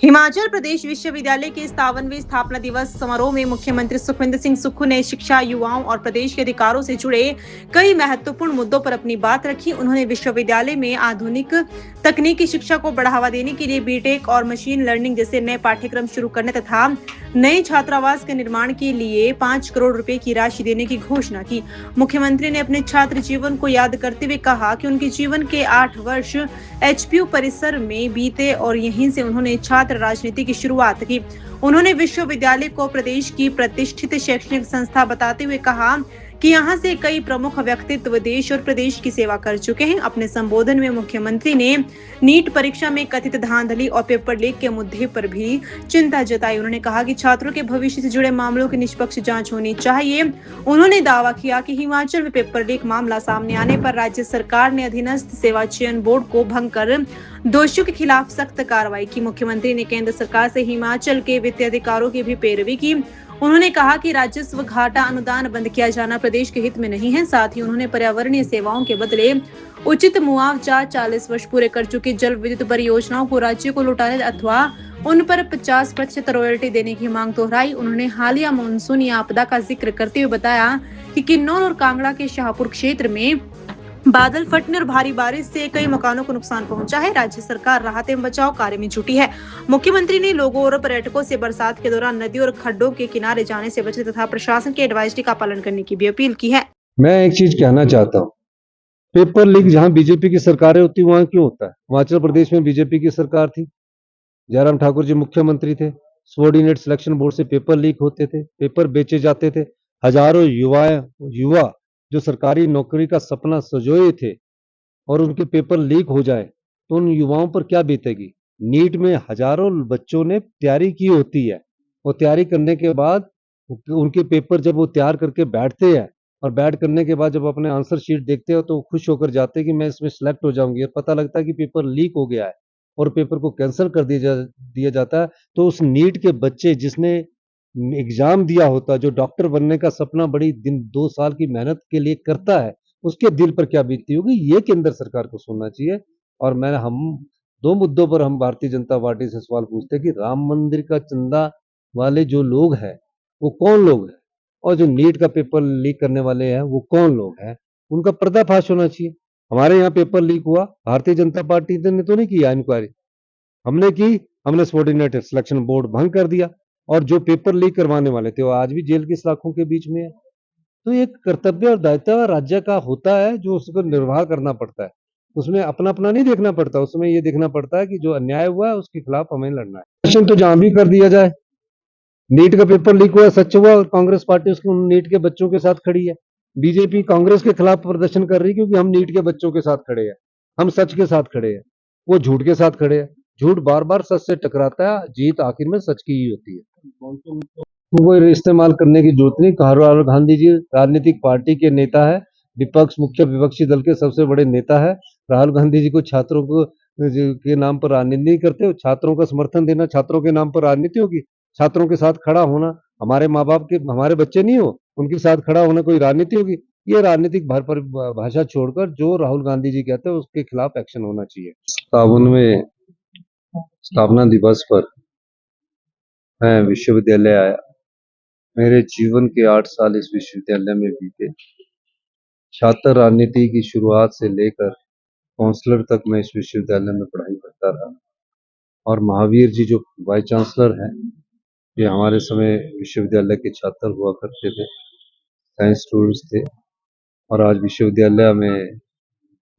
हिमाचल प्रदेश विश्वविद्यालय के 57वें स्थापना दिवस समारोह में मुख्यमंत्री सुखविंदर सिंह सुक्खू ने शिक्षा, युवाओं और प्रदेश के अधिकारों से जुड़े कई महत्वपूर्ण मुद्दों पर अपनी बात रखी। उन्होंने विश्वविद्यालय में आधुनिक तकनीकी शिक्षा को बढ़ावा देने के लिए बीटेक और मशीन लर्निंग जैसे नए पाठ्यक्रम शुरू करने तथा नए छात्रावास के निर्माण के लिए 5 करोड़ रुपए की राशि देने की घोषणा की। मुख्यमंत्री ने अपने छात्र जीवन को याद करते हुए कहा कि उनके जीवन के 8 वर्ष एचपीयू परिसर में बीते और यहीं से उन्होंने छात्र राजनीति की शुरुआत की। उन्होंने विश्वविद्यालय को प्रदेश की प्रतिष्ठित शैक्षणिक संस्था बताते हुए कहा कि यहाँ से कई प्रमुख व्यक्तित्व देश और प्रदेश की सेवा कर चुके हैं। अपने संबोधन में मुख्यमंत्री ने नीट परीक्षा में कथित धांधली और पेपर लीक के मुद्दे पर भी चिंता जताई। उन्होंने कहा कि छात्रों के भविष्य से जुड़े मामलों की निष्पक्ष जांच होनी चाहिए। उन्होंने दावा किया कि हिमाचल में पेपर लीक मामला सामने आने पर राज्य सरकार ने अधीनस्थ सेवा चयन बोर्ड को भंग कर दोषियों के खिलाफ सख्त कार्रवाई की। मुख्यमंत्री ने केंद्र सरकार से हिमाचल के वित्तीय अधिकारों की भी पैरवी की। उन्होंने कहा कि राजस्व घाटा अनुदान बंद किया जाना प्रदेश के हित में नहीं है। साथ ही उन्होंने पर्यावरणीय सेवाओं के बदले उचित मुआवजा, 40 वर्ष पूरे कर चुकी जल विद्युत परियोजनाओं को राज्य को लौटाने अथवा उन पर 50% रॉयल्टी देने की मांग दोहराई। उन्होंने हालिया मानसूनी आपदा का जिक्र करते हुए बताया कि किन्नौर और कांगड़ा के शाहपुर क्षेत्र में बादल फटने और भारी बारिश से कई मकानों को नुकसान पहुंचा है। राज्य सरकार राहत एवं बचाव कार्य में जुटी है। मुख्यमंत्री ने लोगों और पर्यटकों से बरसात के दौरान नदियों और खड्डों के किनारे जाने से बचने तथा प्रशासन की एडवाइजरी का पालन करने की भी अपील की है। मैं एक चीज कहना चाहता हूँ, पेपर लीक जहाँ बीजेपी की सरकारें होती वहां क्यों होता है? हिमाचल प्रदेश में बीजेपी की सरकार थी, जयराम ठाकुर जी मुख्यमंत्री थे, सबॉर्डिनेट सिलेक्शन बोर्ड से पेपर लीक होते थे, पेपर बेचे जाते थे। हजारों युवा जो सरकारी नौकरी का सपना सजोए थे और उनके पेपर लीक हो जाए तो उन युवाओं पर क्या बीतेगी? नीट में हजारों बच्चों ने तैयारी की होती है और तैयारी करने के बाद उनके पेपर जब वो तैयार करके बैठते हैं और बैठ करने के बाद जब अपने आंसर शीट देखते हो तो खुश होकर जाते हैं कि मैं इसमें सिलेक्ट हो जाऊंगी, और पता लगता है कि पेपर लीक हो गया है और पेपर को कैंसिल कर दिया जाता है। तो उस नीट के बच्चे जिसने एग्जाम दिया होता, जो डॉक्टर बनने का सपना बड़ी दिन 2 साल की मेहनत के लिए करता है, उसके दिल पर क्या बीतती होगी, ये केंद्र सरकार को सुनना चाहिए। और हम 2 मुद्दों पर हम भारतीय जनता पार्टी से सवाल पूछते हैं कि राम मंदिर का चंदा वाले जो लोग हैं वो कौन लोग हैं, और जो नीट का पेपर लीक करने वाले हैं वो कौन लोग हैं, उनका पर्दाफाश होना चाहिए। हमारे यहाँ पेपर लीक हुआ, भारतीय जनता पार्टी ने तो नहीं किया इंक्वायरी, हमने की, हमने सबॉर्डिनेट सिलेक्शन बोर्ड भंग कर दिया, और जो पेपर लीक करवाने वाले थे वो आज भी जेल की सलाखों के बीच में है। तो एक कर्तव्य और दायित्व राज्य का होता है जो उसको निर्वाह करना पड़ता है। उसमें अपना अपना नहीं देखना पड़ता, उसमें ये देखना पड़ता है कि जो अन्याय हुआ है उसके खिलाफ हमें लड़ना है। प्रदर्शन तो जहां भी कर दिया जाए, नीट का पेपर लीक हुआ, सच हुआ, और कांग्रेस पार्टी उसके नीट के बच्चों के साथ खड़ी है। बीजेपी कांग्रेस के खिलाफ प्रदर्शन कर रही है क्योंकि हम नीट के बच्चों के साथ खड़े हैं, हम सच के साथ खड़े हैं, वो झूठ के साथ खड़े हैं। झूठ बार बार सच से टकराता है, जीत आखिर में सच की ही होती है। तो वो इस्तेमाल करने की जरूरत नहीं। राहुल गांधी जी राजनीतिक पार्टी के नेता है, विपक्ष मुख्य विपक्षी दल के सबसे बड़े नेता है। राहुल गांधी जी को छात्रों को के नाम पर राजनीति नहीं करते, छात्रों का समर्थन देना छात्रों के नाम पर राजनीति होगी। छात्रों के साथ खड़ा होना, हमारे माँ बाप के हमारे बच्चे नहीं हो उनके साथ खड़ा होना कोई राजनीति होगी? ये राजनीतिक भाषा छोड़कर जो राहुल गांधी जी कहते हैं उसके खिलाफ एक्शन होना चाहिए। 57वें स्थापना दिवस पर मैं विश्वविद्यालय आया। मेरे जीवन के 8 साल इस विश्वविद्यालय में बीते। छात्र राजनीति की शुरुआत से लेकर काउंसलर तक मैं इस विश्वविद्यालय में पढ़ाई करता रहा, और महावीर जी जो वाइस चांसलर हैं, ये हमारे समय विश्वविद्यालय के छात्र हुआ करते थे, साइंस स्टूडेंट्स थे, और आज विश्वविद्यालय में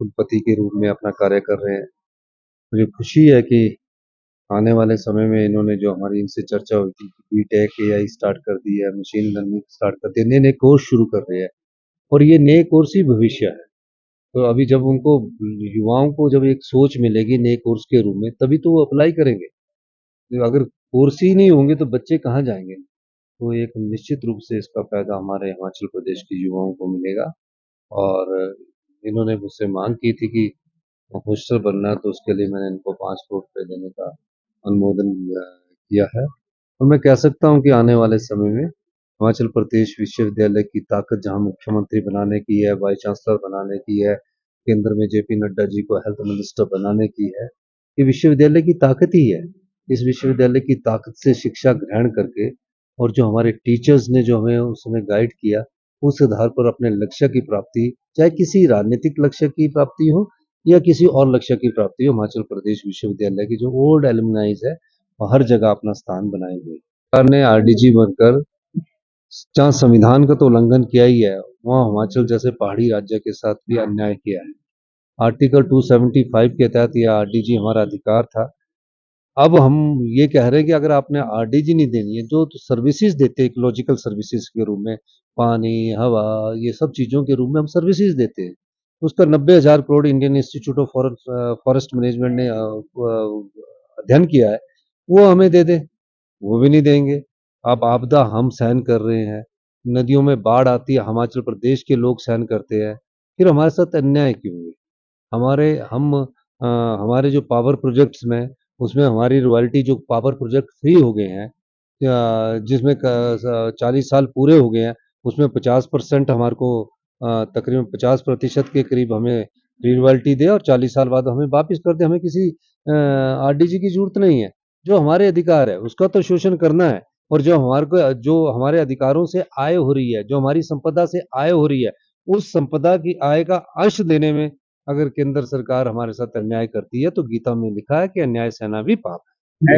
कुलपति के रूप में अपना कार्य कर रहे हैं। मुझे खुशी है कि आने वाले समय में इन्होंने जो हमारी इनसे चर्चा हुई थी, बीटेक एआई स्टार्ट कर दी है, मशीन लर्निंग स्टार्ट कर दी, नए नए कोर्स शुरू कर रहे हैं, और ये नए कोर्स ही भविष्य है। तो अभी जब उनको युवाओं को जब एक सोच मिलेगी नए कोर्स के रूप में, तभी तो वो अप्लाई करेंगे। तो अगर कोर्स ही नहीं होंगे तो बच्चे कहाँ जाएंगे? तो एक निश्चित रूप से इसका फायदा हमारे हिमाचल प्रदेश के युवाओं को मिलेगा। और इन्होंने मुझसे मांग की थी कि होस्टल बनना है, तो उसके लिए मैंने इनको 5 करोड़ रुपए देने का अनुमोदन किया है। और मैं कह सकता हूँ कि आने वाले समय में हिमाचल प्रदेश विश्वविद्यालय की ताकत जहाँ मुख्यमंत्री बनाने की है, वाइस चांसलर बनाने की है, केंद्र में जेपी नड्डा जी को हेल्थ मिनिस्टर बनाने की है, ये विश्वविद्यालय की ताकत ही है। इस विश्वविद्यालय की ताकत से शिक्षा ग्रहण करके और जो हमारे टीचर्स ने जो हमें उस समय गाइड किया, उस आधार पर अपने लक्ष्य की प्राप्ति, चाहे किसी राजनीतिक लक्ष्य की प्राप्ति हो या किसी और लक्ष्य की प्राप्ति हो, हिमाचल प्रदेश विश्वविद्यालय की जो ओल्ड एलुमनाइज है, वो हर जगह अपना स्थान बनाए हुए। सरकार ने आरडीजी बनकर जहाँ संविधान का तो उल्लंघन किया ही है, वहाँ हिमाचल जैसे पहाड़ी राज्य के साथ भी अन्याय किया है। आर्टिकल 275 के तहत यह आरडीजी हमारा अधिकार था। अब हम ये कह रहे हैं कि अगर आपने आरडीजी नहीं देनी है, जो तो सर्विसेज देते हैं इकोलॉजिकल सर्विसेज के रूप में, पानी, हवा, ये सब चीज़ों के रूप में हम सर्विसेज देते हैं। उसका 90,000 crore Indian institute of forest management ने अध्ययन किया है, वो हमें दे दे, वो भी नहीं देंगे। अब आपदा हम सहन कर रहे हैं, नदियों में बाढ़ आती है, हिमाचल प्रदेश के लोग सहन करते हैं, फिर हमारे साथ अन्याय क्यों है? हमारे जो पावर प्रोजेक्ट्स में, उसमें हमारी रॉयल्टी जो पावर प्रोजेक्ट फ्री हो गए हैं, जिसमें 40 साल पूरे हो गए हैं, उसमें 50% हमारे को तकरीबन 50% के करीब हमें फ्री रॉयल्टी दे और 40 साल बाद हमें वापस कर दे। हमें किसी आरडीजी की जरूरत नहीं है। जो हमारे अधिकार है उसका तो शोषण करना है, और जो हमारे अधिकारों से आय हो रही है, जो हमारी संपदा से आय हो रही है, उस संपदा की आय का अंश देने में अगर केंद्र सरकार हमारे साथ अन्याय करती है, तो गीता में लिखा है कि अन्याय सहना भी पाप है।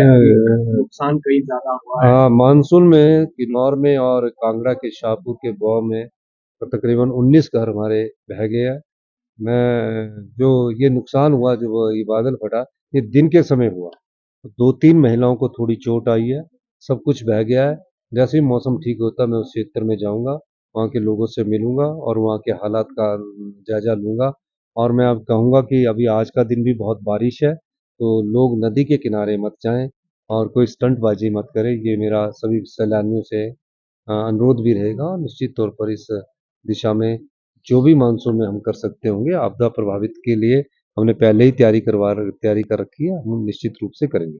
नुकसान कहीं ज्यादा हुआ है। हाँ, मानसून में किन्नौर में और कांगड़ा के शाहपुर के बौ में तो तकरीबन 19 घर हमारे बह गए हैं। जो ये नुकसान हुआ, जो ये बादल फटा, ये दिन के समय हुआ। 2-3 महिलाओं को थोड़ी चोट आई है, सब कुछ बह गया है। जैसे ही मौसम ठीक होता मैं उस क्षेत्र में जाऊंगा, वहाँ के लोगों से मिलूंगा और वहाँ के हालात का जायजा लूंगा। और मैं अब कहूँगा कि अभी आज का दिन भी बहुत बारिश है, तो लोग नदी के किनारे मत जाएं और कोई स्टंटबाजी मत करें। ये मेरा सभी सैलानियों से अनुरोध भी रहेगा, और निश्चित तौर पर इस दिशा में जो भी मानसून में हम कर सकते होंगे आपदा प्रभावित के लिए, हमने पहले ही तैयारी कर रखी है, हम निश्चित रूप से करेंगे।